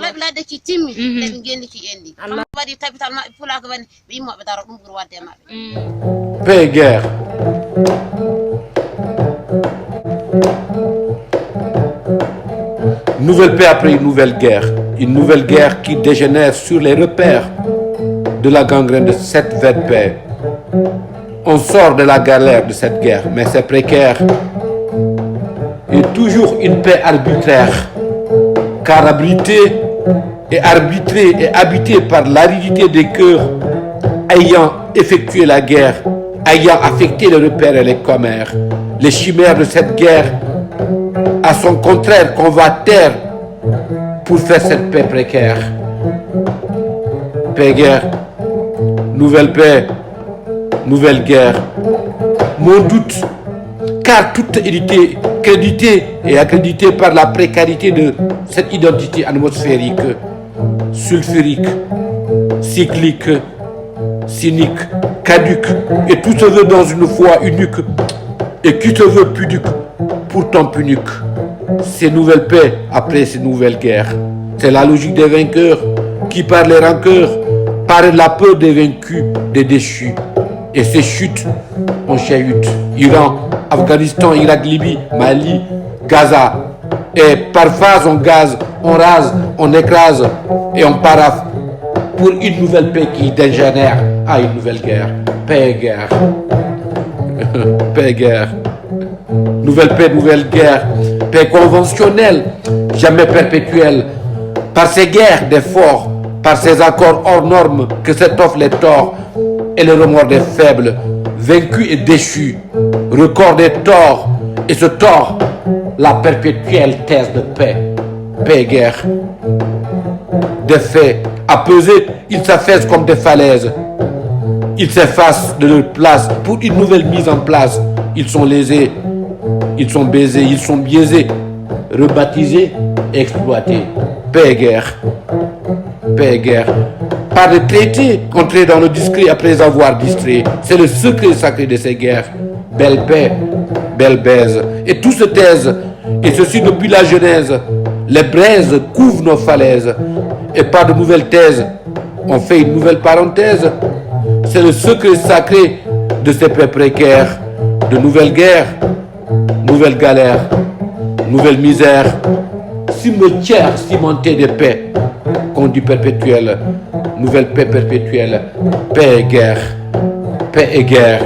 ladde ci timmi ɓe gendi ci endi Allah waɗi tabital maɓɓe pulako wani ɓe yimmoɓe daro ɗum ɓuuri wadde maɓɓe paix et guerre. Nouvelle paix après une nouvelle guerre qui dégénère sur les repères de la gangrène de cette vaine paix. On sort de la galère de cette guerre, mais c'est précaire. Et toujours une paix arbitraire, car abrité et arbitré et habité par l'aridité des cœurs ayant effectué la guerre, ayant affecté les repères et les commères. Les chimères de cette guerre, à son contraire, qu'on va taire pour faire cette paix précaire. Paix, guerre, nouvelle paix, nouvelle guerre. Mon doute, car toute édité, crédité et accrédité par la précarité de cette identité atmosphérique, sulfurique, cyclique, cynique, caduque, et tout se veut dans une foi unique, et qui se veut pudique, pourtant punique. Ces nouvelles paix après ces nouvelles guerres. C'est la logique des vainqueurs qui, par les rancœurs, parlent la peur des vaincus, des déchus. Et ces chutes, on chahute. Iran, Afghanistan, Irak, Libye, Mali, Gaza. Et par phase, on gaze, on rase, on écrase et on paraffe pour une nouvelle paix qui dégénère à une nouvelle guerre. Paix et guerre. Paix et guerre. Nouvelle paix, nouvelle guerre. Paix conventionnelle, jamais perpétuelle. Par ces guerres des forts, par ces accords hors normes que s'étoffent les torts et le remords des faibles, vaincus et déchus, record des torts, et ce tort, la perpétuelle thèse de paix. Paix et guerre. Des faits apaisés, ils s'affaissent comme des falaises. Ils s'effacent de leur place pour une nouvelle mise en place. Ils sont lésés, ils sont baisés, ils sont biaisés, rebaptisés, exploités. Paix et guerre. Paix et guerre. Par des traités entrés dans le discret après avoir distrait. C'est le secret sacré de ces guerres. Belle paix, belle baise. Et tout se taise. Et ceci depuis la Genèse. Les braises couvrent nos falaises. Et par de nouvelles thèses, on fait une nouvelle parenthèse. C'est le secret sacré de ces paix précaires. De nouvelles guerres, nouvelles galères, nouvelles misères. Cimetière cimenté de paix, conduit perpétuel, nouvelle paix perpétuelle, paix et guerre, paix et guerre.